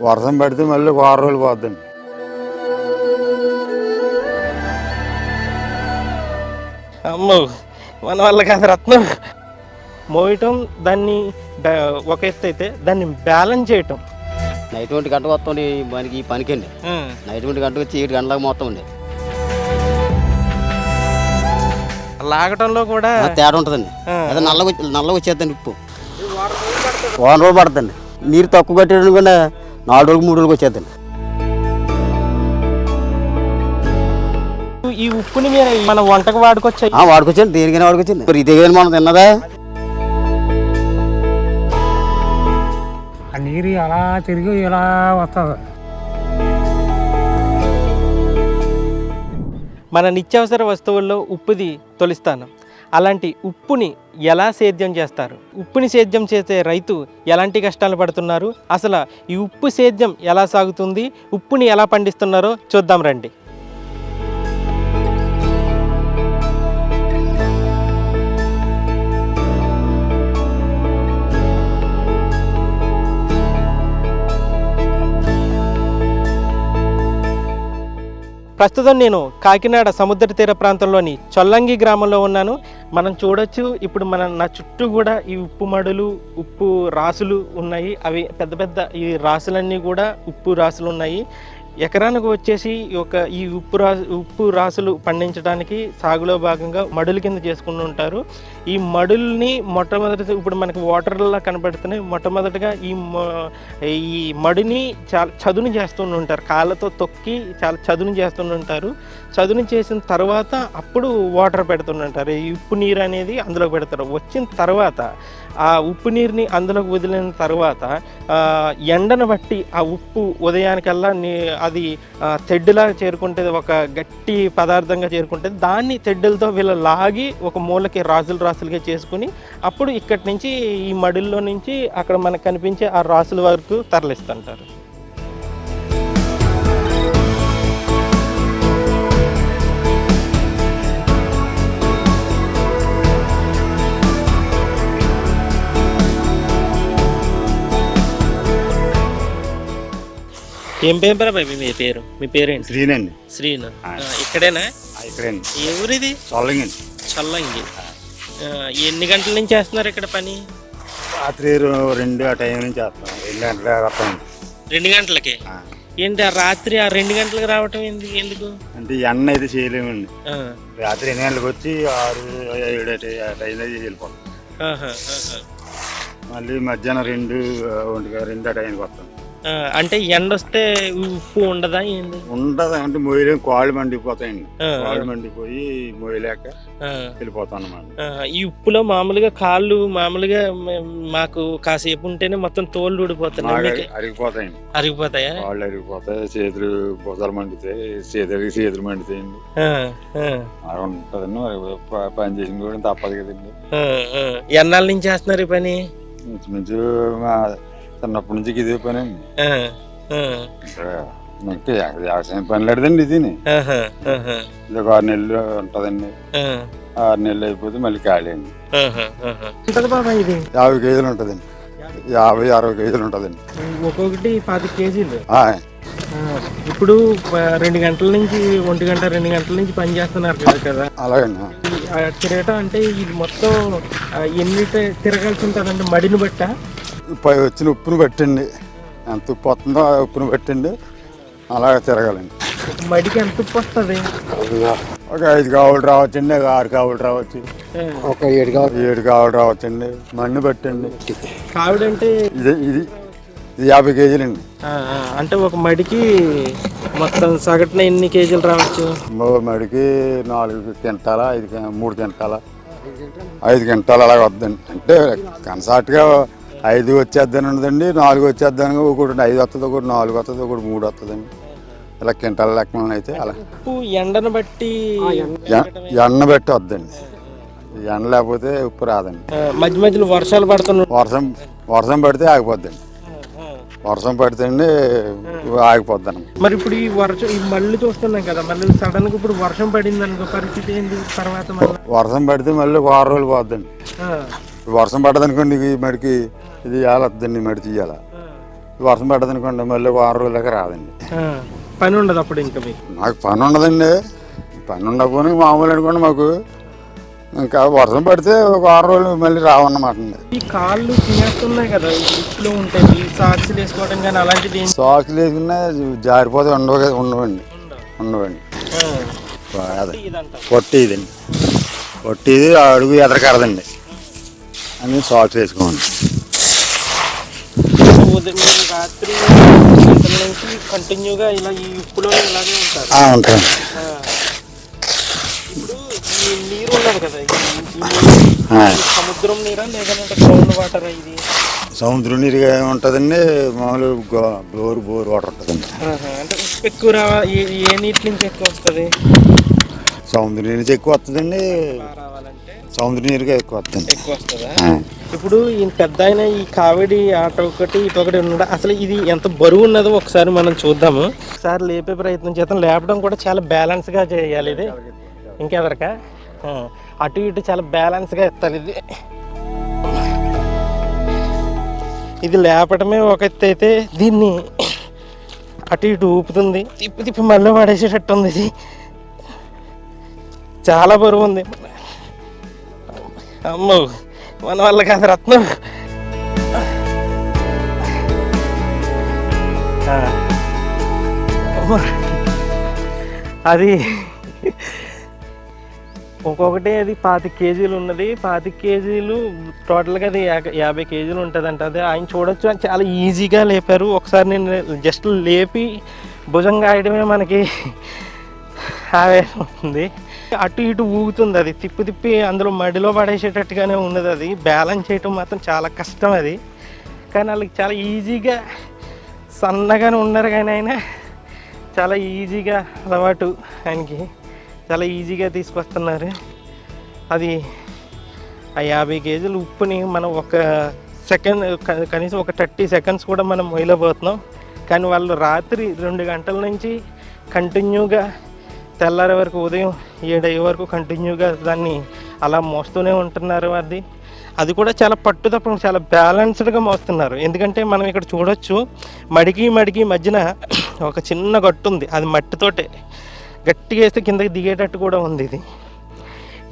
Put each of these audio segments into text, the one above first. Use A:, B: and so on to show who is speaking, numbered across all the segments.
A: వర్షం పడితే మళ్ళీ వారం రోజులు పోద్దండి.
B: అమ్మో మన వల్ల కాదు రత్నం. మోయటం దాన్ని ఒక ఎత్తు అయితే దాన్ని బ్యాలెన్స్ చేయటం.
C: నైట్ 1 గంటకు వస్తుంది మనకి ఈ పనికండి. నైట్ 1 గంటకు వచ్చి 7 గంటలకు మొత్తం అండి.
B: లాగటంలో కూడా
C: తేడా ఉంటుందండి. అదే నల్లగా వచ్చేద్దండి ఉప్పు. వారం రోజులు పడుతుందండి. నీరు తక్కువ కట్టేయడం కూడా 4 రోజులు 3 రోజులకు వచ్చేద్దండి.
B: ఈ ఉప్పుని మన వంటకు వాడుకొచ్చాయి.
C: వాడుకొచ్చండి, దేనికైనా వాడుకొచ్చింది. మరి ఇదే మనం తిన్నదా?
D: ఆ నీరు అలా తిరిగి ఇలా వస్తుంది.
B: మన నిత్యావసర వస్తువుల్లో ఉప్పుది తొలి స్థానం. అలాంటి ఉప్పుని ఎలా సేద్యం చేస్తారు? ఉప్పుని సేద్యం చేసే రైతు ఎలాంటి కష్టాలు పడుతున్నారు? అసలు ఈ ఉప్పు సేద్యం ఎలా సాగుతుంది? ఉప్పుని ఎలా పండిస్తున్నారో చూద్దాం రండి. ప్రస్తుతం నేను కాకినాడ సముద్ర తీర ప్రాంతంలోని చొల్లంగి గ్రామంలో ఉన్నాను. మనం చూడొచ్చు ఇప్పుడు నా చుట్టూ కూడా ఈ ఉప్పు మడులు, ఉప్పు రాసులు ఉన్నాయి. అవి పెద్ద పెద్ద ఈ రాసులన్నీ కూడా ఉప్పు రాసులు ఉన్నాయి. ఎకరానికి వచ్చేసి ఈ ఉప్పు రాసులు పండించడానికి సాగులో భాగంగా మడుల కింద చేసుకుంటూ ఉంటారు. ఈ మడుల్ని మొట్టమొదటి ఇప్పుడు మనకి వాటర్లా కనబడుతున్నాయి. మొట్టమొదటిగా ఈ మడిని చాలా చదును చేస్తూ ఉంటారు. కాళ్ళతో తొక్కి చాలా చదును చేస్తుంటారు. చదును చేసిన తర్వాత అప్పుడు వాటర్ పెడుతుంటారు. ఈ ఉప్పు నీరు అనేది అందులోకి పెడతారు. వచ్చిన తర్వాత ఆ ఉప్పు నీరుని అందులోకి వదిలిన తర్వాత ఎండను బట్టి ఆ ఉప్పు ఉదయానికల్లా అది తెడ్డులాగా చేరుకుంటుంది, ఒక గట్టి పదార్థంగా చేరుకుంటుంది. దాన్ని తెడ్డులతో వీళ్ళు లాగి ఒక మూలకి రాసులుగా చేసుకుని అప్పుడు ఇక్కడి నుంచి ఈ మడుల్లో నుంచి అక్కడ మనకు కనిపించే ఆ రాసుల వరకు తరలిస్తుంటారు. ఏం పేరు బాబు మీ పేరు? మీ పేరేంటి?
A: శ్రీనండి.
B: శ్రీను. ఇక్కడేనా?
A: ఇక్కడండి.
B: ఏ ఊరిది?
A: చొల్లంగి.
B: చొల్లంగి. ఎన్ని గంటల నుంచి చేస్తున్నారు ఇక్కడ పని?
A: రాత్రి 2 ఆ టైం నుంచి చేస్తాం. 2 గంటలకు వస్తాం.
B: 2 గంటలకి? ఏంటి ఆ రాత్రి 2 గంటలకు రావటం ఎందుకు?
A: అంటే ఎండ అయితే చేయలేమండి. రాత్రి 2 గంటలకు వచ్చి 6, 7 ఆ టైంలో వెళ్ళిపోతాం. మళ్ళీ మధ్యాహ్నం 2 ఆ టైంకి వస్తాం.
B: అంటే ఎండ వస్తే ఉప్పు ఉండదా? ఏంది
A: ఉండదు అంటే మొయ్యలేక కాళ్ళు మండిపోతాయండి. కాళ్ళు మండిపోయి మొయ్యలేక వెళ్ళిపోతాం అన్నమాట.
B: ఈ ఉప్పులో మామూలుగా కాళ్ళు మాకు కాసేపు ఉంటేనే మొత్తం తోళ్ళు ఊడిపోతాయి, అరిగిపోతాయా?
A: కాళ్ళు అరిగిపోతాయి, చేతులు బొసలు మండుతాయి, చేతులు మండుతాయండి. అలా ఉంటుందండి. మరి పని చేసిన కూడా తప్పదు కదండి.
B: ఎన్నాళ్ళ నుంచి చేస్తున్నారు ఈ పని?
A: ఇంచుమించు చిన్నప్పటి నుంచి ఇదే పని అండి. వ్యవసాయం పని లేదండి. ఇది 6 నెలలు ఉంటదండి. 6 నెలలు అయిపోతే మళ్ళీ ఖాళీ అండి. 50 కేజీలు ఉంటదండి. 50-60 కేజీలు ఉంటదండి.
B: ఒక్కొక్కటి 25 కేజీలు. ఇప్పుడు 2 గంటల నుంచి 1 గంట 2 గంటల నుంచి పని చేస్తున్నారు కదా?
A: అలాగండి.
B: తిరగటం అంటే ఇది మొత్తం ఎన్ని తిరగాల్సి ఉంటుందండి? మడిని బట్ట
A: వచ్చిన ఉప్పును పెట్టండి, ఎంత ఉప్పు వస్తుందో ఆ ఉప్పును పెట్టండి, అలాగే తిరగాలండి.
B: మడికి ఎంత ఉప్పు వస్తుంది?
A: ఒక 5 కావులు రావచ్చండి, 6 కావులు రావచ్చు, ఒక 7 కావులు రావచ్చండి. మన్ను పెట్టండి.
B: కావుడంటే
A: ఇది 50 కేజీలండి.
B: అంటే ఒక మడికి మొత్తం సగటున ఎన్ని కేజీలు రావచ్చు?
A: మడికి 4 క్వింటాల, 3 క్వింటాల, 5 క్వింటాలు అలాగ వద్దండి. అంటే కన్సార్ట్గా 5 వచ్చేద్దాని ఉండదండి, 4 వచ్చేద్దాని, ఒకటి 5 వస్తుంది, ఒకటి 4 వస్తుంది, ఒకటి 3 వస్తుందండి. ఇలా క్వింటాల లెక్కన అయితే అలా
B: ఎండను బట్టి
A: ఎండ బట్టి వద్దండి. ఎండ లేకపోతే ఉప్పు రాదండి.
B: మధ్య మధ్యలో వర్షాలు పడుతున్నాయి.
A: వర్షం పడితే ఆగిపోద్దండి. వర్షం పడితే అండి ఆగిపోద్దాను.
B: మరి ఇప్పుడు ఈ మళ్ళీ చూస్తున్నాం కదా, మళ్ళీ సడన్ గా ఇప్పుడు వర్షం పడింది అనుకో, పరిస్థితి ఏంటి తర్వాత?
A: వర్షం పడితే మళ్ళీ 6 రోజులు పోద్దండి. వర్షం పడ్డదనుకోండి, మడికి ఇది వద్దండి, మడి తీయాల. వర్షం పడ్డది అనుకోండి మళ్ళీ వారం రోజులకి రాదండి.
B: పని ఉండదు అప్పుడు ఇంకా మీకు?
A: మాకు పని ఉండదండి. పని ఉండకపోయినా మామూలు అనుకోండి మాకు. ఇంకా వర్షం పడితే ఒక 6 రోజులు మళ్ళీ రావన్నమాట అండి.
B: ఈ కాళ్ళు తినేస్తున్నాయి కదా, ఇట్లు ఉంటాయి సాక్స్లు వేసుకోవడం కానీ అలాంటిది?
A: సాక్స్లు వేసుకున్నా జారిపోతే ఉండవండి. అదే పొట్టి ఇదండి, పొట్టి ఇది అడుగు ఎదరకరదండి అని సాక్స్ వేసుకోండి.
B: రాత్రి గంటల నుంచి కంటిన్యూగా ఇలా ఈ ఉప్పులో ఇలాగే ఉంటారు.
A: ఉంటాను.
B: ఇప్పుడు ఈ నీరు ఉన్నది కదా, సముద్రం నీరా లేదంటే గ్రౌండ్ వాటరా ఇది?
A: సముద్రం నీరుగా ఉంటుందండి, మామూలు బోర్ వాటర్ ఉంటుందండి.
B: అంటే ఉప్పు ఎక్కువ ఏ నీటి నుంచి ఎక్కువ వస్తుంది?
A: సముద్రం నీరు నుంచి ఎక్కువ వస్తుందండి. సముద్ర నీరుగా ఎక్కువ
B: వస్తుందా? ఇప్పుడు ఈ పెద్ద అయిన ఈ కావిడి ఆట ఒకటి ఇటు ఒకటి ఉండడం, అసలు ఇది ఎంత బరువు ఉన్నదో ఒకసారి మనం చూద్దాము. ఒకసారి లేపే ప్రయత్నం చేద్దాం. లేపడం కూడా చాలా బ్యాలెన్స్గా చేయాలి. ఇది ఇంకెదరక అటు ఇటు చాలా బ్యాలెన్స్గా ఎత్తాలి. ఇది లేపడమే ఒక ఎత్తు అయితే దీన్ని అటు ఇటు ఊపుతుంది, తిప్పి మళ్ళీ పడేసేటట్టు ఉంది. ఇది చాలా బరువు ఉంది. అమ్మో, మన వల్ల కాదు రత్నం. అది ఒక్కొక్కటి అది 25 కేజీలు ఉన్నది. 25 కేజీలు టోటల్గా అది 50 కేజీలు ఉంటుంది అంట. అది ఆయన చూడొచ్చు, చాలా ఈజీగా లేపారు. ఒకసారి నేను జస్ట్ లేపి భుజంగా ఆయడమే మనకి ఆవేశం ఉంది. అటు ఇటు ఊగుతుంది, అది తిప్పి అందులో మడిలో పడేసేటట్టుగానే ఉన్నది. అది బ్యాలెన్స్ చేయటం మాత్రం చాలా కష్టం అది. కానీ వాళ్ళకి చాలా ఈజీగా, సన్నగానే ఉన్నారు కానీ ఆయన చాలా ఈజీగా అలవాటు ఆయనకి, చాలా ఈజీగా తీసుకొస్తున్నారు. అది ఆ 50 కేజీలు ఉప్పుని మనం ఒక సెకండ్, కనీసం ఒక 30 సెకండ్స్ కూడా మనం మొయ్యలేకపోతున్నాం. కానీ వాళ్ళు రాత్రి 2 గంటల నుంచి కంటిన్యూగా తెల్లారి వరకు, ఉదయం 7 అయ్యే వరకు కంటిన్యూగా దాన్ని అలా మోస్తూనే ఉంటున్నారు. అది కూడా చాలా పట్టుదప్ప, చాలా బ్యాలెన్స్డ్గా మోస్తున్నారు. ఎందుకంటే మనం ఇక్కడ చూడొచ్చు, మడికి మధ్యన ఒక చిన్న గట్టు ఉంది. అది మట్టితోటే గట్టిగా వేస్తే కిందకి దిగేటట్టు కూడా ఉంది. ఇది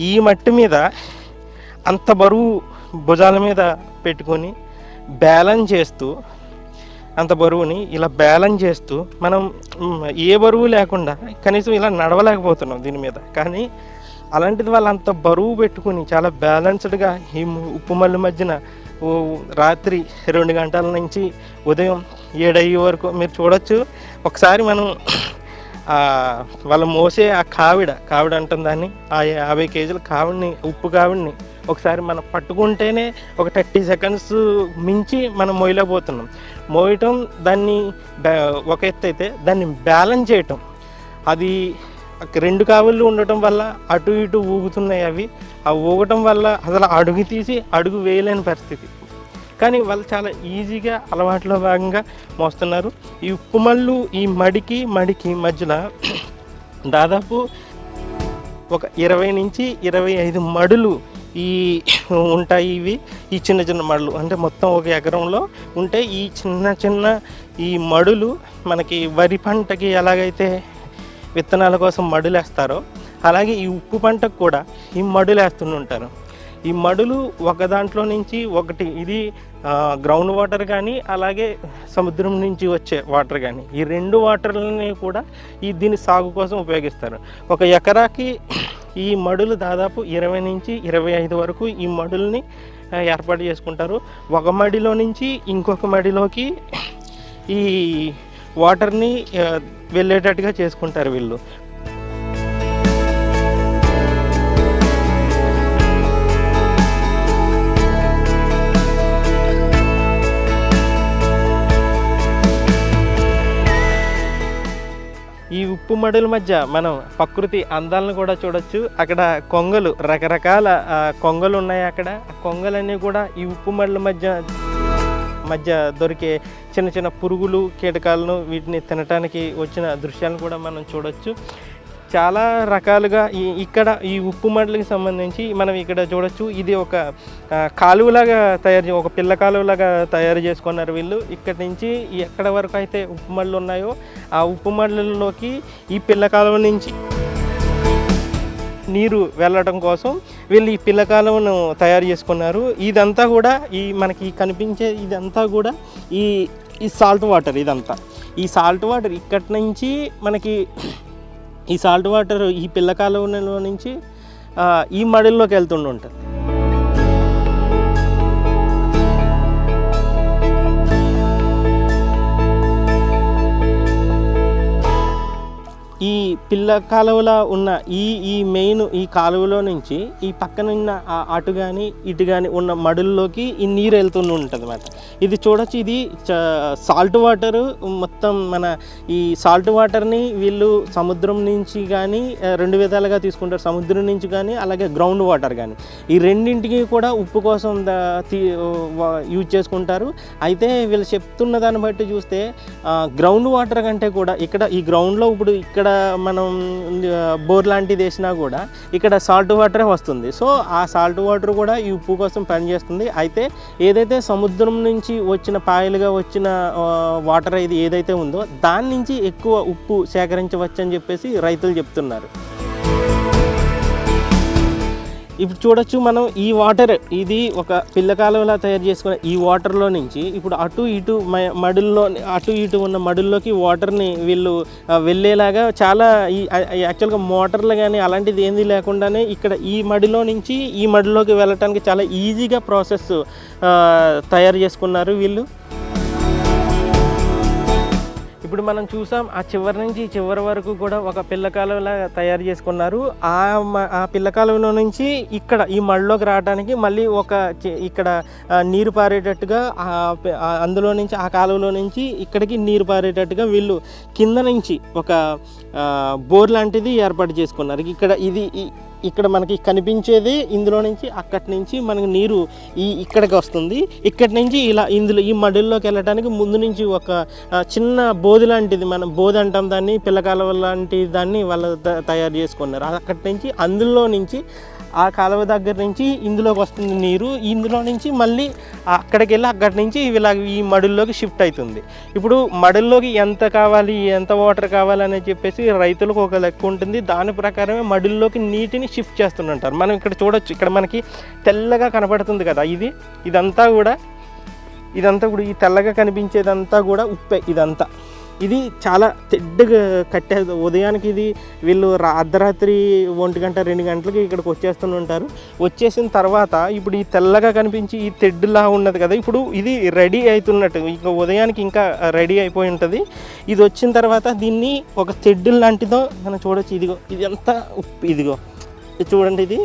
B: ఈ మట్టి మీద అంత బరువు భుజాల మీద పెట్టుకొని బ్యాలెన్స్ చేస్తూ, అంత బరువుని ఇలా బ్యాలెన్స్ చేస్తూ మనం ఏ బరువు లేకుండా కనీసం ఇలా నడవలేకపోతున్నాం దీని మీద. కానీ అలాంటిది వాళ్ళు అంత బరువు పెట్టుకుని చాలా బ్యాలెన్స్డ్గా ఈ ఉప్పుమల్లి మధ్యన రాత్రి 2 గంటల నుంచి ఉదయం 7 అయ్యే వరకు మీరు చూడొచ్చు. ఒకసారి మనం వాళ్ళు మోసే ఆ కావిడ అంటుంది దాన్ని, ఆ 50 కేజీల కావిడిని, ఉప్పు కావిడిని ఒకసారి మనం పట్టుకుంటేనే ఒక 30 సెకండ్స్ మించి మనం మోయలేకపోతున్నాం. మోయటం, దాన్ని ఒక ఎత్తు అయితే దాన్ని బ్యాలెన్స్ చేయటం, అది 2 కావిళ్ళు ఉండటం వల్ల అటు ఇటు ఊగుతున్నాయి. అవి ఆ ఊగటం వల్ల అసలు అడుగు తీసి అడుగు వేయలేని పరిస్థితి. కానీ వాళ్ళు చాలా ఈజీగా అలవాట్లో భాగంగా మోస్తున్నారు. ఈ ఉప్పుమల్లు ఈ మడికి మధ్యలో దాదాపు ఒక 20 నుంచి 25 మడులు ఈ ఉంటాయి. ఈ చిన్న మడులు అంటే మొత్తం ఒక ఎకరంలో ఉంటే ఈ చిన్న ఈ మడులు మనకి వరి పంటకి ఎలాగైతే విత్తనాల కోసం మడులు వేస్తారో అలాగే ఈ ఉప్పు పంటకు కూడా ఈ మడులు వేస్తుంటారు. ఈ మడులు ఒక దాంట్లో నుంచి ఒకటి, ఇది గ్రౌండ్ వాటర్ కానీ అలాగే సముద్రం నుంచి వచ్చే వాటర్ కానీ, ఈ 2 వాటర్లని కూడా దీని సాగు కోసం ఉపయోగిస్తారు. ఒక ఎకరాకి ఈ మడులు దాదాపు 20 నుంచి 25 వరకు ఈ మడుల్ని ఏర్పాటు చేసుకుంటారు. ఒక మడిలో నుంచి ఇంకొక మడిలోకి ఈ వాటర్ని వెళ్ళేటట్టుగా చేసుకుంటారు వీళ్ళు. ఈ ఉప్పు మడుల మధ్య మనం ప్రకృతి అందాలను కూడా చూడొచ్చు. అక్కడ కొంగలు, రకరకాల కొంగలు ఉన్నాయి. అక్కడ ఆ కొంగలన్నీ కూడా ఈ ఉప్పు మడుల మధ్య దొరికే చిన్న పురుగులు, కీటకాలను వీటిని తినటానికి వచ్చిన దృశ్యాలను కూడా మనం చూడొచ్చు. చాలా రకాలుగా ఇక్కడ ఈ ఉప్పు మడులకు సంబంధించి మనం ఇక్కడ చూడొచ్చు. ఇది ఒక కాలువలాగా ఒక పిల్ల కాలువలాగా తయారు చేసుకున్నారు వీళ్ళు. ఇక్కడి నుంచి ఎక్కడ వరకు అయితే ఉప్పు మడులు ఉన్నాయో ఆ ఉప్పు మడులలోకి ఈ పిల్ల కాలువ నుంచి నీరు వెళ్ళడం కోసం వీళ్ళు ఈ పిల్ల కాలువను తయారు చేసుకున్నారు. ఇదంతా కూడా మనకి కనిపించే ఇదంతా కూడా ఈ సాల్ట్ వాటర్. ఇదంతా ఈ సాల్ట్ వాటర్ ఇక్కడి నుంచి మనకి ఈ సాల్ట్ వాటర్ ఈ పిల్ల కాలువలో నుంచి ఈ మడుల్లోకి వెళ్తుంటుంది. ఈ పిల్ల కాలువలో ఉన్న ఈ మెయిన్ ఈ కాలువలో నుంచి ఈ పక్కన ఉన్న అటు కానీ ఇటు కానీ ఉన్న మడుల్లోకి ఈ నీరు వెళ్తూ ఉంటుంది అన్నమాట. ఇది చూడొచ్చు. ఇది సాల్ట్ వాటరు. మొత్తం మన ఈ సాల్ట్ వాటర్ని వీళ్ళు సముద్రం నుంచి కానీ రెండు విధాలుగా తీసుకుంటారు. సముద్రం నుంచి కానీ అలాగే గ్రౌండ్ వాటర్ కానీ ఈ రెండింటికి కూడా ఉప్పు కోసం యూజ్ చేసుకుంటారు. అయితే వీళ్ళు చెప్తున్న దాన్ని బట్టి చూస్తే గ్రౌండ్ వాటర్ కంటే కూడా ఈ గ్రౌండ్లో ఇప్పుడు ఇక్కడ మనం బోర్ లాంటిది వేసినా కూడా ఇక్కడ సాల్ట్ వాటరే వస్తుంది. సో ఆ సాల్ట్ వాటర్ కూడా ఈ ఉప్పు కోసం పనిచేస్తుంది. అయితే ఏదైతే సముద్రం నుంచి వచ్చిన పాయలుగా వచ్చిన వాటర్ ఏదైతే ఉందో దాని నుంచి ఎక్కువ ఉప్పు సేకరించవచ్చు అని చెప్పేసి రైతులు చెప్తున్నారు. ఇప్పుడు చూడొచ్చు మనం ఈ వాటర్ ఇది ఒక పిల్ల కాలువలా తయారు చేసుకున్న ఈ వాటర్లో నుంచి ఇప్పుడు అటు ఇటు ఉన్న మడుల్లోకి వాటర్ని వీళ్ళు వెళ్ళేలాగా చాలా యాక్చువల్గా మోటార్లు కానీ అలాంటిది ఏంది లేకుండానే ఇక్కడ ఈ మడిలో నుంచి ఈ మడిలోకి వెళ్ళటానికి చాలా ఈజీగా ప్రాసెస్ తయారు చేసుకున్నారు వీళ్ళు. ఇప్పుడు మనం చూసాం ఆ చివరి నుంచి చివరి వరకు కూడా ఒక పిల్ల కాలువలా తయారు చేసుకున్నారు. ఆ పిల్ల కాలువలో నుంచి ఇక్కడ ఈ మడిలోకి రావడానికి మళ్ళీ ఇక్కడ నీరు పారేటట్టుగా అందులో నుంచి ఆ కాలువలో నుంచి ఇక్కడికి నీరు పారేటట్టుగా వీళ్ళు కింద నుంచి ఒక బోర్ లాంటిది ఏర్పాటు చేసుకున్నారు. ఇక్కడ మనకి కనిపించేది ఇందులో నుంచి అక్కడి నుంచి మనకి నీరు ఇక్కడికి వస్తుంది. ఇక్కడి నుంచి ఈ మడుల్లోకి వెళ్ళడానికి ముందు నుంచి ఒక చిన్న బోధి లాంటిది, మనం బోధి అంటాం దాన్ని, పిల్లకాలువ లాంటి దాన్ని వాళ్ళు తయారు చేసుకున్నారు. అక్కడి నుంచి అందులో నుంచి ఆ కాలువ దగ్గర నుంచి ఇందులోకి వస్తుంది నీరు. ఇందులో నుంచి మళ్ళీ అక్కడికి వెళ్ళి అక్కడి నుంచి ఈ మడుల్లోకి షిఫ్ట్ అవుతుంది. ఇప్పుడు మడుల్లోకి ఎంత కావాలి, ఎంత వాటర్ కావాలని చెప్పేసి రైతులకు ఒక లెక్క ఉంటుంది. దాని ప్రకారమే మడుల్లోకి నీటిని షిఫ్ట్ చేస్తుంటారు. మనం ఇక్కడ చూడొచ్చు. ఇక్కడ మనకి తెల్లగా కనపడుతుంది కదా, ఇదంతా కూడా ఈ తెల్లగా కనిపించేదంతా కూడా ఉప్పే. ఇది చాలా తెడ్డుగా కట్టేది. ఉదయానికి వీళ్ళు అర్ధరాత్రి 1 గంట 2 గంటలకి ఇక్కడికి వచ్చేస్తుంటారు. వచ్చేసిన తర్వాత ఇప్పుడు ఈ తెల్లగా కనిపించి ఈ తెడ్డులా ఉన్నది కదా, ఇప్పుడు ఇది రెడీ అవుతున్నట్టు, ఇంకా ఉదయానికి ఇంకా రెడీ అయిపోయి ఉంటుంది. ఇది వచ్చిన తర్వాత దీన్ని ఒక తెడ్డు లాంటిదో మనం చూడొచ్చు. ఇదంతా ఉప్పు. చూడండి, ఇది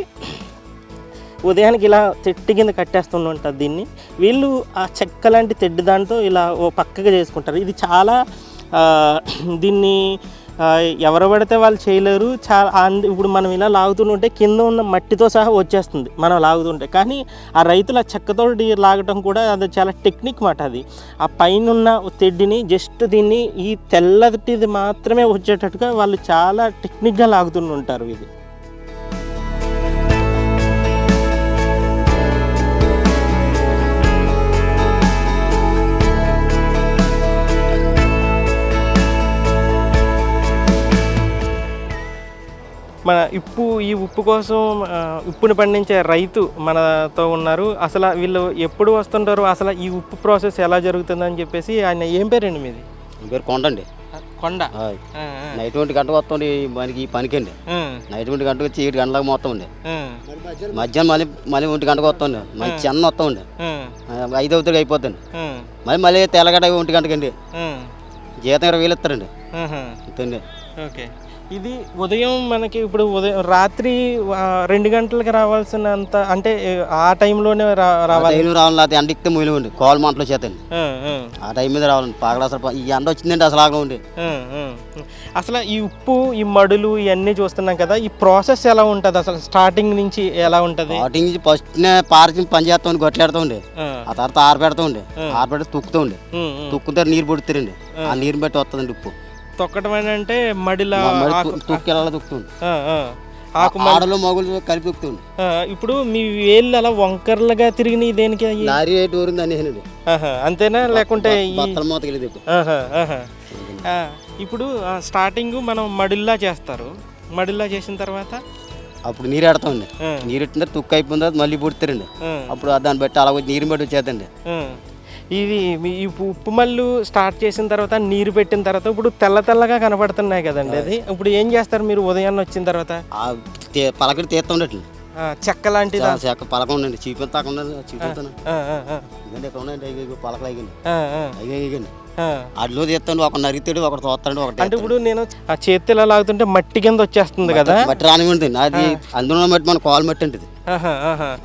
B: ఉదయానికి ఇలా చెట్టు కింద కట్టేస్తుంటారు. దీన్ని వీళ్ళు ఆ చెక్క లాంటి తెడ్డు దాంతో ఇలా ఓ పక్కగా చేసుకుంటారు. ఇది చాలా దీన్ని ఎవరు పడితే వాళ్ళు చేయలేరు. ఇప్పుడు మనం ఇలా లాగుతుంటే కింద ఉన్న మట్టితో సహా వచ్చేస్తుంది మనం లాగుతుంటే. కానీ ఆ రైతుల చెక్కతో లాగటం కూడా అది చాలా టెక్నిక్ మాట. అది ఆ పైన ఉన్న తెడ్డిని జస్ట్ దీన్ని ఈ తెల్లటిది మాత్రమే వచ్చేటట్టుగా వాళ్ళు చాలా టెక్నిక్గా లాగుతుంటారు. ఇది ఈ ఉప్పు కోసం ఉప్పుని పండించే రైతు మనతో ఉన్నారు. అసలు వీళ్ళు ఎప్పుడు వస్తుంటారు, అసలు ఈ ఉప్పు ప్రాసెస్ ఎలా జరుగుతుందని చెప్పేసి. ఆయన ఏం పేరండి మీది?
C: పేరు కొండ అండి.
B: కొండ.
C: నైట్ 1 గంటకు వస్తుంది మనకి ఈ పనికి అండి. నైట్ 1 గంటకు వచ్చి 7 గంటలకు మొత్తం ఉండే. మధ్యాహ్నం మళ్ళీ 1 గంటకు వస్తుంది. మళ్ళీ చెన్న వస్తా ఉండే 5 అవుతుంది అయిపోతుంది. మళ్ళీ తెల్లగడ్డ 1 గంటకి అండి. జీతం 20,000 ఇస్తారండి అంతే.
B: ఓకే. ఇది ఉదయం మనకి ఇప్పుడు రాత్రి 2 గంటలకి రావాల్సినంత, అంటే ఆ టైంలోనే రావాలి.
C: లేకపోతే ఎండ ఎక్కితే మూలు ఉండి కోల మంటలు చేతండి. ఆ టైం మీద రావాలండి. పాకడ అసలు ఈ ఎండ వచ్చిందండి అసలు ఆగా ఉండి.
B: అసలు ఈ ఉప్పు, ఈ మడులు ఇవన్నీ చూస్తున్నాం కదా, ఈ ప్రాసెస్ ఎలా ఉంటుంది అసలు? స్టార్టింగ్ నుంచి ఎలా ఉంటుంది?
C: స్టార్టింగ్ నుంచి ఫస్ట్ పార్చి పని చేస్తా ఉండి గొట్టెడతా ఉండే. ఆ తర్వాత ఆరబెడతా ఉండే. ఆరబెడితే తుక్కుతూ ఉండే. తుక్కుతారు నీరు పొడుతారండి. ఆ నీరుని బట్టి వస్తుందండి ఉప్పు.
B: తొక్కడం అని అంటే మడిలా
C: తొక్కేలా తొక్కుతుంది.
B: ఆకు
C: ఆడలు మొగులు కలిపి తొక్కుతుంది.
B: ఇప్పుడు మీ వేళ్ళు అలా వంకర్లుగా తిరిగినాయి దేనికి అయ్యి?
C: లారీ డోరింది అనేనండి.
B: అంతేనా లేకుంటే
C: బత్తల మూత వెళ్ళేది.
B: ఇప్పుడు స్టార్టింగ్ మనం మడిల్లా చేస్తారు. మడిల్లా చేసిన తర్వాత
C: అప్పుడు నీరు ఎడతామండి. నీరు ఎట్టిన తర్వాత తుక్కు అయిపోయిన తర్వాత మళ్ళీ పుడతారండి. అప్పుడు దాన్ని బట్టి అలా నీరు బట్టి వచ్చేదండి.
B: ఇది ఈ ఉప్పు మళ్ళు స్టార్ట్ చేసిన తర్వాత నీరు పెట్టిన తర్వాత ఇప్పుడు తెల్లగా కనపడుతున్నాయి కదండి. అది ఇప్పుడు ఏం చేస్తారు మీరు ఉదయాన్నే వచ్చిన తర్వాత?
C: పలకడి తీస్తా ఉండట్లు
B: చెక్క లాంటిది.
C: చెక్క పలక ఉండండి. చీపెత్తాకుండా చీపెత్తాను ఇదండి. ఇక్కడ ఉన్నాయండి పలకలు అయ్యండి. అయ్యండి అడ్లో తీస్తాడు. ఒకటి నరిగితాడు, ఒకటి తోస్తాడు. ఒకటి
B: అంటే ఇప్పుడు నేను ఆ చేతి ఇలా లాగుతుంటే మట్టి కింద వచ్చేస్తుంది కదా.
C: మట్టి రానివ్వండి. అది అందులో మట్టి మన కాలు మట్టి ఉంటుంది.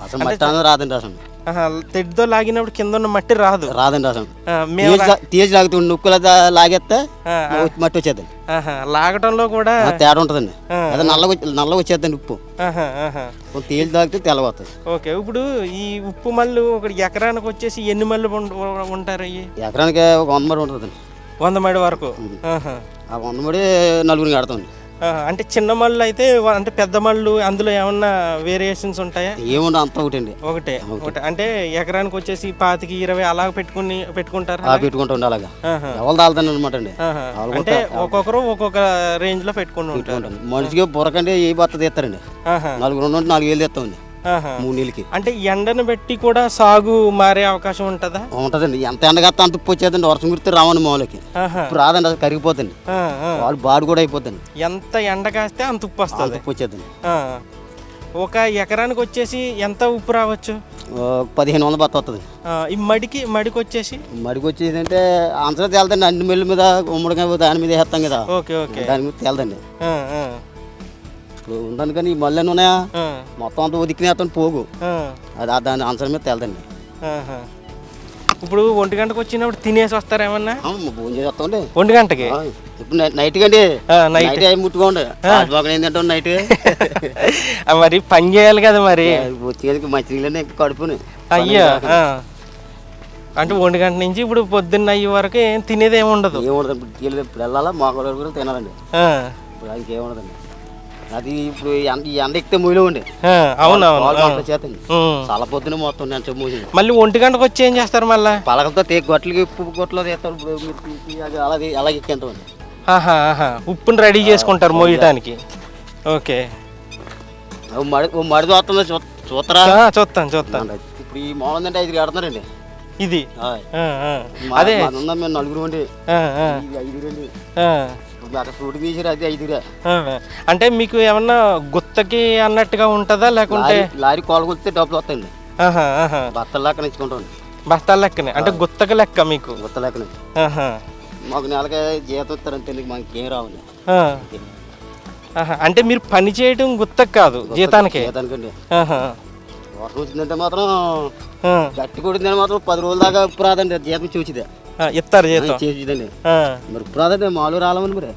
C: అసలు మట్టి అనేది రాదండి. అసలు
B: తెడ్డుతో లాగినప్పుడు కింద ఉన్న మట్టి
C: రాదండి. అసలు తీసి లాగుతుంది. నుక్కుల లాగేస్తే మట్టి వచ్చేద్దండి.
B: లాగటంలో కూడా
C: తేడా ఉంటుందండి. అదే నల్లగా వచ్చేద్దండి ఉప్పు. తేలి తాగితే తెల్లవస్తుంది.
B: ఓకే. ఇప్పుడు ఈ ఉప్పు మళ్ళు ఒక ఎకరానికి వచ్చేసి ఎన్ని మళ్ళు ఉంటారు?
C: ఎకరానికి 100 మడి ఉంటుందండి.
B: 100 మడి వరకు.
C: ఆ 100 మడి నలుగురికి ఆడతామండి.
B: అంటే చిన్న మళ్ళు అయితే అంటే పెద్ద మళ్ళు అందులో ఏమన్నా వేరియేషన్స్ ఉంటాయా?
C: ఏముండ అంతా ఒకటే
B: అంటే ఎకరానికి వచ్చేసి 25-20 అలా పెట్టుకుంటారు.
C: పెట్టుకుంటా అలాగా ఎవరు తాగుతాను అనమాట అండి.
B: అంటే ఒక్కొక్కరు ఒక్కొక్క రేంజ్ లో పెట్టుకుంటూ ఉంటారు.
C: మనిషికి బుర్రకంటే ఏ బత్త తీస్తారండి. 4 వేలు తీస్తామండి 3 నెలలకి.
B: అంటే ఎండను బట్టి కూడా సాగు మారే అవకాశం ఉంటుందా?
C: ఉంటదండి. ఎంత ఎండగత్తా అంత ఉప్పు వచ్చేదండి. వర్షం కురితే రావండి మామూలుకి. ఇప్పుడు రాదండి. అది కరిగిపోతుంది. వాళ్ళు బాడు కూడా అయిపోతుంది.
B: ఎంత ఎండ కాస్తే అంత ఉప్పు వస్తుంది.
C: ఉప్పు వచ్చేదండి.
B: ఒక ఎకరానికి వచ్చేసి ఎంత ఉప్పు రావచ్చు?
C: 1500 బత్త వస్తుంది.
B: ఈ మడికి వచ్చేసి
C: అంటే అంతలో తేలుతండి. అన్ని మిల్లు మీద ఉమ్మడికాయ దాని మీద వేస్తాం కదా. దాని మీద తేలదండి. ఇప్పుడు ఉందని కానీ ఈ మళ్ళీ ఉన్నాయా మొత్తం అంతా ఉదికినేస్తాను పోగు. అది దాని ఆన్సర్ మీద తేలదండి.
B: ఇప్పుడు 1 గంటకు వచ్చినప్పుడు తినేసి వస్తారు ఏమన్నా?
C: భోజనం చేసి వస్తామండి
B: 1 గంటకి.
C: ఇప్పుడు నైట్ కండి నైట్ అవి ముట్టుకోండి. ఏంటంటే నైట్
B: మరి పని చేయాలి కదా. మరి
C: వచ్చేది మంచి నీళ్ళని కడుపుని.
B: అయ్యా అంటే 1 గంట నుంచి ఇప్పుడు పొద్దున్న అయ్యే వరకు ఏం తినేది ఏమి ఉండదు.
C: ఇప్పుడు వెళ్ళాలా మొక్కలు కూడా తినాలండి. ఇప్పుడు అది ఏముండదండి. అది ఇప్పుడు ఎండ ఎక్కితే మూలో ఉండి.
B: అవునవును
C: చేతండి. చాలా పొద్దున మొత్తం నేను మూసి
B: మళ్ళీ 1 గంటకు వచ్చి ఏం చేస్తారు? మళ్ళీ
C: పలకలతో గొట్లకి ఉప్పు గొట్టలో తీస్తారు. అలాగే ఎక్కేంతమండి.
B: ఉప్పుని రెడీ చేసుకుంటారు మోయటానికి. ఓకే.
C: మడి చూస్తుందో చూస్తారా?
B: చూస్తాను.
C: ఇప్పుడు ఈ మామూలు అంటే 5 ఆడుతున్నారండి.
B: ఇది
C: అదే మేము 4 అండి. 5 అండి. సూటి తీసారు. అది 5.
B: అంటే మీకు ఏమన్నా గుత్తకి అన్నట్టుగా ఉంటుందా లేకుంటే
C: లారీ కోలకొస్తే డబ్బులు వస్తాయండి. బత్తల లెక్కన ఇచ్చుకుంటాం.
B: బస్తాల లెక్కనే అంటే గుత్తకి లెక్క మీకు?
C: గుత్త లెక్కనే. మాకు నెలకి జీతం ఇస్తారంటే మనకేం రావాలి.
B: అంటే మీరు పని చేయడం గుత్తకి కాదు, జీతానికి?
C: జీతానికండి. వర్షం వచ్చిందంటే మాత్రం గట్టి కొట్టిందని మాత్రం 10 రోజుల దాకా ఉప్పు రాదండి. జీతం చూచిదే
B: ఇస్తారు జీతం
C: చేసిదండి. మరి ఉప్పు రాదండి. మామూలు రాలేమని మరి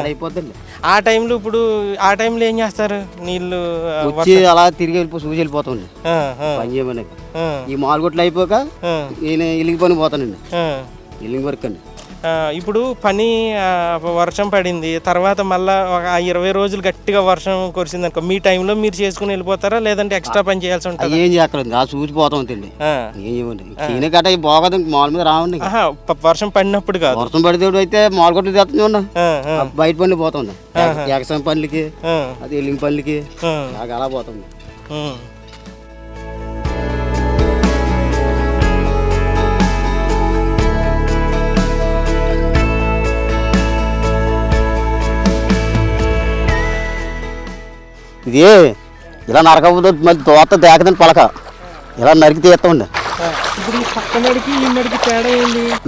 C: అయిపోద్దండి.
B: ఆ టైంలో ఇప్పుడు ఆ టైంలో ఏం చేస్తారు? నీళ్ళు
C: వచ్చి అలా తిరిగి చూసి వెళ్ళిపోతాండి పని చేయమని. ఈ మాలుగొట్లు అయిపోక నేను ఇల్లింగ్ పని పోతానండి. ఇల్లింగ్ వర్క్ అండి.
B: ఇప్పుడు పని వర్షం పడింది తర్వాత మళ్ళీ ఒక 20 రోజులు గట్టిగా వర్షం కురిసింది అనుకో, మీ టైంలో మీరు చేసుకుని వెళ్ళిపోతారా లేదంటే ఎక్స్ట్రా పని చేయాల్సి ఉంటుంది?
C: ఏం చేయక్కర్లేదు. ఆ చూసిపోతాం అండి. ఏం చేయమండి. చీన గట్ట బాగోదు. మాల్ మీద రావండి.
B: వర్షం పడినప్పుడు కాదు.
C: వర్షం పడితే అయితే మాల్గొట్లు తెస్తుంది. బయట పనులు పోతుంది. ఎగసం పనులకి అది ఇల్లింగ్ పనులకి అలా పోతుంది. ఇది ఇలా నరకపోతే మళ్ళీ తోట దేకదని పలక ఇలా నరికి తీస్తామండి.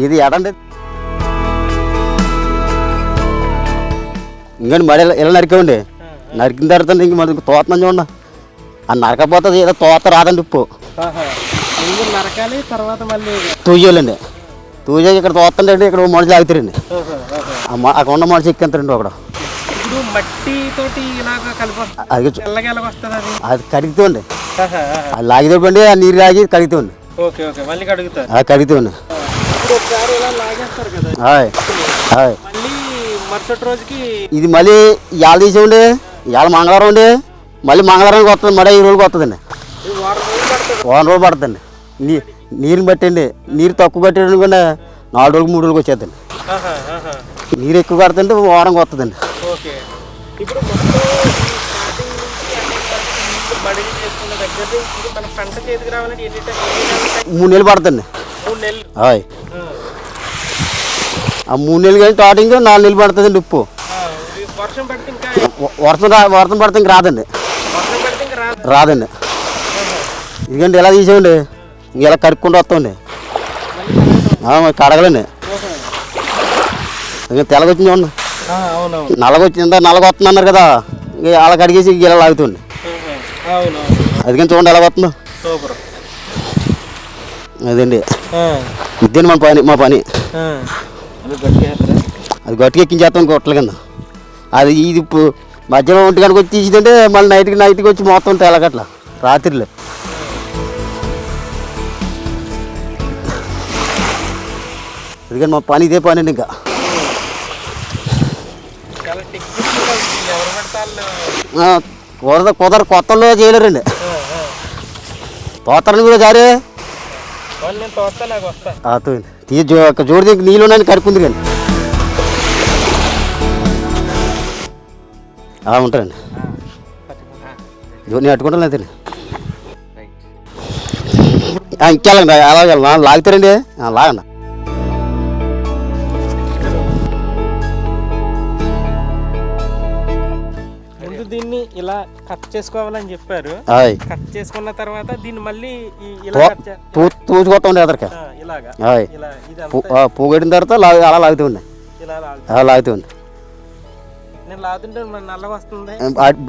C: ఇది ఎడండి. ఇంకండి మడి ఇలా నరికేవండి. నరికిన తర్వాత ఇంక మనకి తోటని చూడండి. ఆ నరకపోతే ఏదో తోట రాదండి ఉప్పు. తూజేయాలండి. తూజేసి ఇక్కడ తోతండి. ఇక్కడ మనుషులు ఆగుతారండి. అక్కడ ఉన్న మనిషి ఎక్కింతారండి. ఒకడు అది కడుగుతుంది. అది లాగితోండి. ఆ నీరు లాగి కడుగుతుంది. కడుగుతుంది.
B: మరుసటి రోజుకి
C: ఇది మళ్ళీ ఇవాళ తీసేయండి, ఇవాళ మంగళవారం అండి, మళ్ళీ మంగళవారానికి వస్తుంది, మళ్ళీ ఈ రోజుకి వస్తుందండి. వారం రోజులు పడుతుందండి. నీరుని బట్టండి, నీరు తక్కువ కట్టేటనుకోండి 4 రోజులు 3 రోజులకు వచ్చేద్దండి. నీరు ఎక్కువ కడుతుంటే వారంకి వస్తుందండి.
B: ఓకే. ఇప్పుడు మొత్తం మడిగి చేసుకున్న దగ్గర నుంచి మన పంట చేతికి రావాలంటే
C: 3 నెలలు పడుతుంది.
B: 3 నెలలు.
C: హాయ్ ఆ 3 నెలలు కానీ స్టార్టింగ్ 4 నెలలు పడుతుందండి. ఉప్పు
B: వర్షం పడితే ఇంకా
C: వర్షం పడితే ఇంక రాదండి.
B: వర్షం పడితే ఇంకా రాదు.
C: రాదండి. ఇదిగండి ఎలా తీసేయండి, ఇలా కడుక్కుంటూ వస్తామండి. కడగలండి. ఇంకా తెల్లగొచ్చింది చూడండి,
B: అవునవును.
C: నల్లగా వస్తుంది అన్నారు కదా, ఇంక అలా కడిగేసి ఇలా లాగుతుంది. అది కానీ చూడండి ఎలా వస్తుందో.
B: సూపర్.
C: అదండి ఇదేండి మా పని. అది గట్టిగా ఎక్కించేస్తాం గొట్టల కింద. అది ఇది మధ్యలో 1 గంటకు వచ్చి తీసిందంటే మళ్ళీ నైట్కి వచ్చి మొత్తం తెల్లగట్ల రాత్రిలో. అందుకని మా పని ఇదే పని అండి. ఇంకా కుదరదు, కొత్తలో చేయలేరండి. తోతారని కూడా సారే జోడి నీళ్ళు ఉన్నాయని కడుక్కుంది కానీ ఉంటారండి. నేను అట్టుకుంటాను అయితే ఇంకెళ్ళండి, అలాగే లాగుతారండి. లాగండి.
B: దీన్ని ఇలా కట్ చేసుకోవాలని చెప్పారు. కట్ చేసుకున్న తర్వాత దీన్ని మళ్ళీ
C: తూచుకొస్తాండి ఎదరిక పువ్వు కట్టిన తర్వాత అలా లాగుతుంది. అలా లాగుతుంది.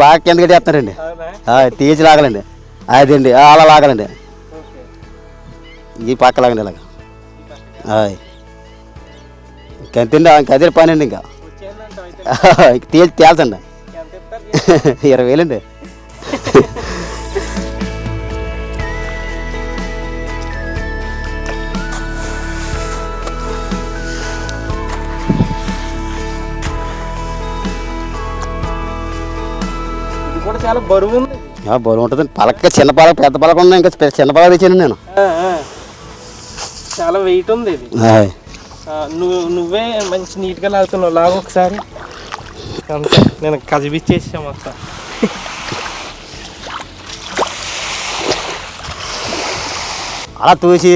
C: బాగా కింద కట్టేస్తున్నారండి. తీసి లాగాలండి. అదండి అలా లాగాలండి. ఈ పక్క లాగండి ఇలాగ. ఇంకంతండి ఇంకదే పని అండి. ఇంకా తేల్చండి. 20,000 అండి.
B: ఇది కూడా చాలా బరువు ఉంది.
C: బరువు ఉంటుందండి. పలక చిన్న పలక పెద్ద పలక ఉంది. ఇంకా చిన్న పలక తెచ్చాను నేను.
B: చాలా వెయిట్ ఉంది ఇది. నువ్వే మంచి నీట్గా లాగుతున్నావు. లాగు ఒకసారి. అంతే, నేను కజిపిచ్చేసా మొత్తం.
C: అలా తూసి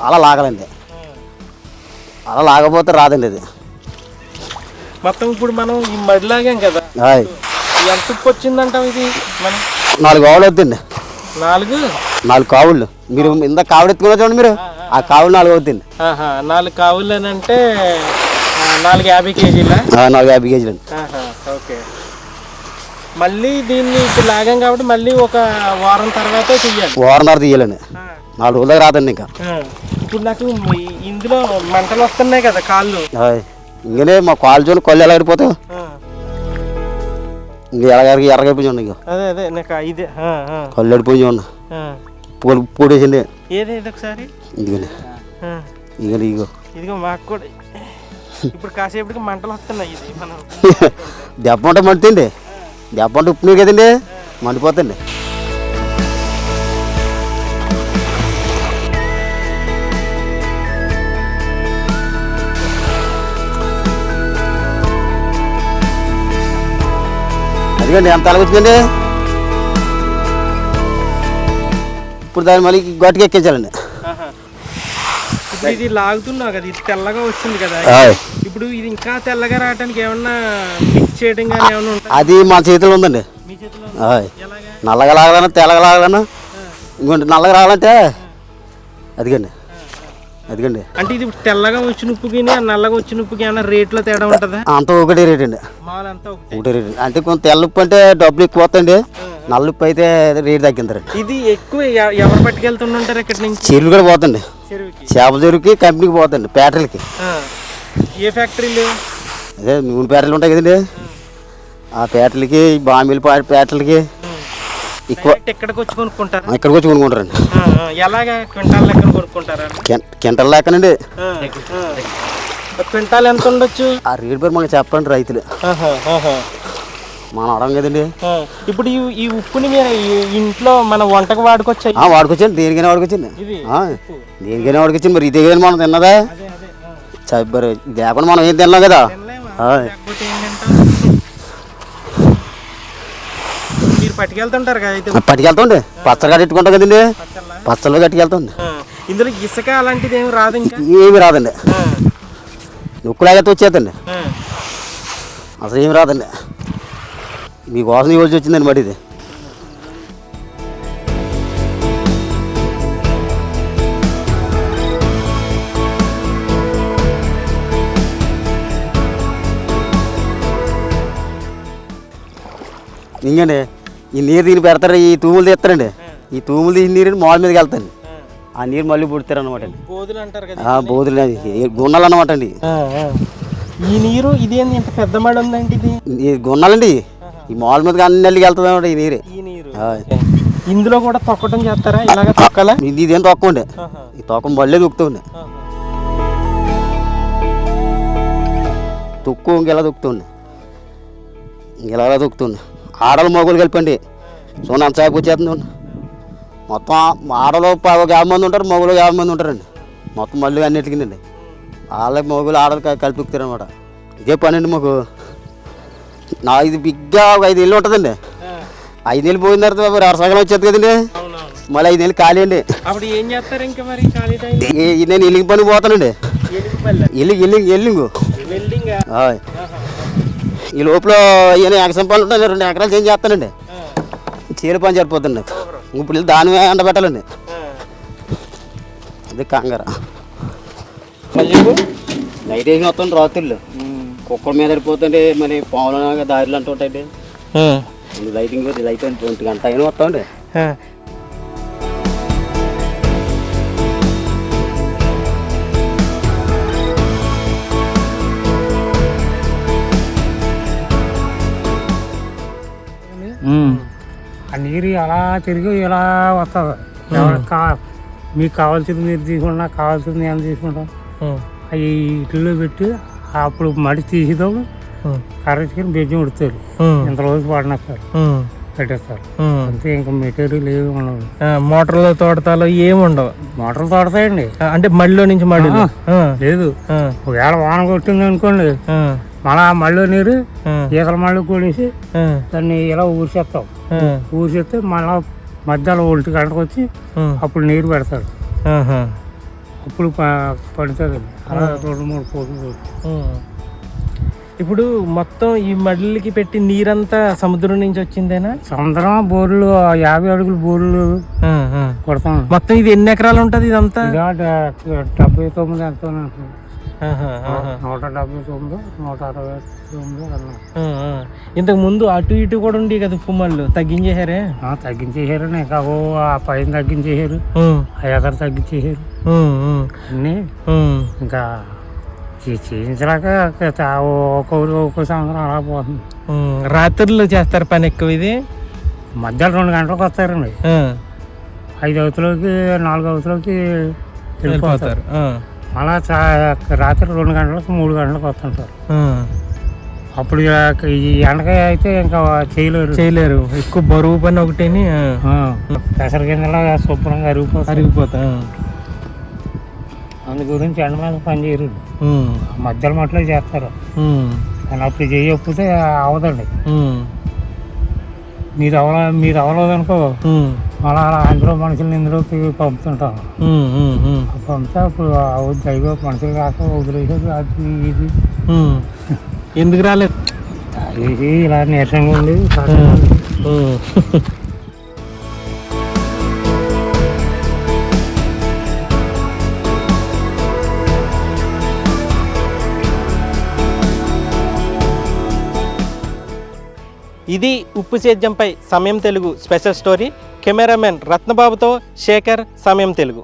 C: అలా లాగాలండి. అలా లాగపోతే రాదండి అది
B: మొత్తం. ఇప్పుడు మనం ఈ మడి లాగాం కదా, ఎంత ఉప్పు వచ్చిందంటాం ఇది? మనం
C: 4 ఆవులు అవుతుందండి.
B: 4
C: కావుళ్ళు. మీరు ఇంత కావుడు ఎత్తుకున్నా చూడండి మీరు. ఆ కావులు 4 అవుతుంది.
B: 4 కావులు అని అంటే 450 కేజీలా?
C: 450 కేజీలు అండి.
B: ఓకే. మళ్ళీ దీన్ని ఇప్పుడు లాగాం కాబట్టి మళ్ళీ ఒక వారం తర్వాత తీయాలి.
C: వారం తర్వాత తీయాలండి. 4 రోజుల దాకా రాదండి. ఇంకా
B: ఇప్పుడు నాకు ఇందులో మంటలు వస్తున్నాయి కదా కాళ్ళు.
C: ఇంకనే మా కాళ్ళు చూడండి, కళ్ళు ఎలా ఆడిపోతాయి. ఇంకా ఎర్రగైపోయి చూడండి. ఇంకా
B: అదే నాకు ఇదే
C: కళ్ళు ఆడిపోయి చూడండి. పొడేసింది.
B: ఏదేది ఒకసారి.
C: ఇదిగోండి. ఇగో
B: ఇదిగో మాకు కూడా ఇప్పుడు కాసేపటికి మంటలు వస్తున్నాయి. ఇది మనం
C: దెబ్బ ఉంటే మండుతుంది. దెబ్బ అంటే ఉప్పు కదండి, మండిపోతుంది. అదిగండి ఎంత అలాగొచ్చిందండి. ఇప్పుడు దాన్ని మళ్ళీ గట్టిగా ఎక్కించాలండి.
B: ఇప్పుడు ఇది లాగుతున్నావు కదా, ఇది తెల్లగా వచ్చింది కదా. ఇప్పుడు ఇది ఇంకా తెల్లగా రావడానికి ఏమన్నా మిక్స్ చేయడం కానీ ఏమన్నా ఉంటుంది?
C: అది మా చేతిలో ఉందండి.
B: మీ చేతిలో
C: నల్లగా లాగాలన్నా తెల్లగా లాగాలన్నా ఇంకోటి నల్లగా రావాలంటే అదిగండి.
B: అంటే ఇది తెల్లగా వచ్చిన ఉప్పుకి నల్లగా వచ్చిన ఉప్పుకి ఏమన్నా రేట్లో తేడా ఉంటుందా?
C: అంత ఒకటే రేట్ అండి. ఒకటే రేట్. అంటే కొంత తెల్ల ఉప్పు అంటే డబ్బులు ఎక్కువ వస్తాయండి. నల్ల ఉప్పు అయితే రేట్ తగ్గిందండి.
B: ఇది ఎక్కువ ఎవరు పట్టుకెళ్తుంటారు ఇక్కడ నుంచి?
C: చెరువులు కూడా పోతండి. చేపల చెరువుకి కంపెనీకి పోతండి, ఫ్యాక్టరీలకి.
B: ఏ ఫ్యాక్టరీలు?
C: అదే నూనె ఫ్యాక్టరీలు ఉంటాయి కదండి, ఆ ఫ్యాక్టరీలకి, బాంబేలు ఫ్యాక్టరీలకి ఎక్కువ
B: ఇక్కడికి వచ్చి కొనుక్కుంటారు.
C: ఇక్కడికి వచ్చి కొనుక్కుంటారండి.
B: ఎలాగా క్వింటాల్ లెక్కన కొనుక్కుంటారా?
C: క్వింటాల్ లెక్కనండి.
B: క్వింటాల్ ఎంత ఉండొచ్చు?
C: ఆ రేటు పేరు మనకి చెప్పండి రైతులు, మనం అడగం కదండి.
B: ఇప్పుడు ఈ ఉప్పుని మీరు ఇంట్లో మన వంటకు వాడుకోవచ్చు.
C: వాడుకొచ్చండి, దేనికైనా వాడుకొచ్చండి, దేనికైనా వాడుకొచ్చండి. మరి ఇదే మనం తిన్నదా చెప్పారు, లేకుండా మనం ఏం తిన్నాం కదా.
B: మీరు పట్టుకెళ్తుంటారు కదా?
C: పట్టుకెళ్తాండి, పచ్చడి కట్టుకుంటాం కదండి, పచ్చళ్ళు కట్టుకెళ్తాండి.
B: ఇందులో ఇసుక అలాంటిది ఏమి రాదు, ఇంకా
C: ఏమి రాదండి. నొక్కులాగైతే వచ్చేద్దండి, అసలు ఏమి రాదండి. మీకోసం ఇవ్వాల్సి వచ్చిందండి మరి ఇది. ఇంకండి ఈ నీరు దీన్ని పెడతారు, ఈ తూములు తీస్తారండి, ఈ తూములు తీసిన నీరు మాల్ మీదకి వెళ్తాండి. ఆ నీరు మళ్ళీ పుడతారు అనమాట అండి. బోధులు గున్నాలు అనమాట అండి.
B: ఈ నీరు ఇది ఇంత పెద్ద మడి ఉందండి,
C: ఇది గున్నాలండి. ఈ మాల్ మీదకి అన్ని అల్లికి వెళ్తుంది అనమాట ఈ నీరు.
B: ఇందులో కూడా తొక్కటం చేస్తారా? ఇలాగ తొక్కాలా?
C: ఇదేం తొక్కండి, ఈ తొక్కం మళ్ళీ తొక్కుతుంది. తొక్కు ఇంకెలా తొక్కుతుంది, ఇంకెలా తొక్కుతుంది. ఆడలు మొగలు కలిపండి చూడండి అంత సాగు వచ్చేస్తుంది. మొత్తం ఆడలో 50 మంది ఉంటారు, మొగలు 50 మంది ఉంటారండి. మొత్తం మళ్ళీ అన్నిటికిందండి వాళ్ళకి మొగలు ఆడలు కలిపిస్తారు అనమాట. ఇదే పని అండి మాకు. ఇది బిగ్గా ఒక 5 నెలలు ఉంటుందండి. 5 నెలలు పోయిన తర్వాత రసగలం వచ్చేది కదండి, మళ్ళీ 5 నెలలు ఖాళీ అండి.
B: అప్పుడు ఏం చేస్తారు ఇంకా మరి?
C: నేను ఎల్లింగ్ పని పోతానండి, ఎల్లింగు. ఈ లోపల ఈయన ఎకసం పనులు ఉంటాయి, 2 ఎకరాలు చేంజ్ చేస్తానండి. చీర పని సరిపోతుంది నాకు. ఇప్పుడు దాని ఎండ పెట్టాలండి, అది కంగార. నైట్ వేసి వస్తుంది రాత్రులు, కుక్కల మీద సరిపోతుంటే మళ్ళీ పావులు దారిలో అంటూ ఉంటాయండి. లైటింగ్ లైట్ 20 గంట అయినా వస్తామండి.
D: ఆ నీరు అలా తిరిగి ఇలా వస్తుంది. మీకు కావాల్సిన నీరు తీసుకుంటా, కావాల్సింది ఏమైనా తీసుకుంటాం. అవి ఇట్లో పెట్టి అప్పుడు మడి తీసేటప్పుడు కరెక్ట్గా బెజ్జం ఉడుతారు. ఇంత రోజు పడినస్తారు పెట్టేస్తారు అంతే. ఇంకా మెటీరియల్ ఏమి ఉండవు.
B: మోటార్లు తోడతాలో ఏమి ఉండవు.
D: మోటార్లు తోడతాయండి,
B: అంటే మడిలో నుంచి మడి
D: లేదు. ఒకవేళ వాన కొట్టింది అనుకోండి, మళ్ళా మళ్ళీ నీరు ఈతల మళ్ళీ కూడేసి దాన్ని ఇలా ఊరిసేస్తాం. ఊరిసేస్తే మళ్ళా మధ్యలో 1 గంటకు వచ్చి అప్పుడు నీరు పెడతాడు. అప్పుడు పడుతుంది. అలా 2-3 పూటలు.
B: ఇప్పుడు మొత్తం ఈ మడిలకి పెట్టి నీరంతా సముద్రం నుంచి వచ్చిందేనా?
D: సముద్రం బోర్లు 50 అడుగులు బోర్లు కొడతాం.
B: మొత్తం ఇది ఎన్ని ఎకరాలు ఉంటుంది ఇదంతా?
D: 79 ఎంతో 179, 169 అన్నా.
B: ఇంతకు ముందు అటు ఇటు కూడా ఉండి కదా ఉప్పు మళ్ళు, తగ్గించేశారే?
D: తగ్గించేసారు. ఇంకా ఆ పైన తగ్గించేసారు, ఆ ఎదరు తగ్గించేసారు అన్నీ. ఇంకా చేయించలేక ఒక్కో సంవత్సరం అలా పోతుంది.
B: రాత్రులు చేస్తారు పని ఎక్కువ. ఇది
D: మధ్యాహ్నం 2 గంటలకు వస్తారండి. 5 అవతలకి 4 అవతలకి వెళ్ళిపోతారు. అలా రాత్రి 2 గంటలకు 3 గంటలకు వస్తుంటారు. అప్పుడు ఈ ఎండకాయ అయితే ఇంకా చేయలేరు.
B: ఎక్కువ బరువు పని ఒకటి
D: పెసర కిందలా శుభ్రంగా అరిగిపోతా. అందు గురించి ఎండ మీద పని చేయరు. మధ్యలో మట్లో చేస్తారు. కానీ అప్పుడు చేయకపోతే అవదండి. మీరు అవ్వలేదనుకో మళ్ళా అందులో మనుషుల్ని ఇందులోకి పంపుతుంటాం. పంపితే అప్పుడు దైవ మనుషులు కాక వదిలేసారు. అది ఇది
B: ఎందుకు రాలేదు?
D: ఇది ఇలా నీరసంగా ఉంది.
B: ఇది ఉప్పు సేద్యంపై Samayam Telugu special story. Cameraman రత్నబాబుతో శేఖర్, సమయం తెలుగు.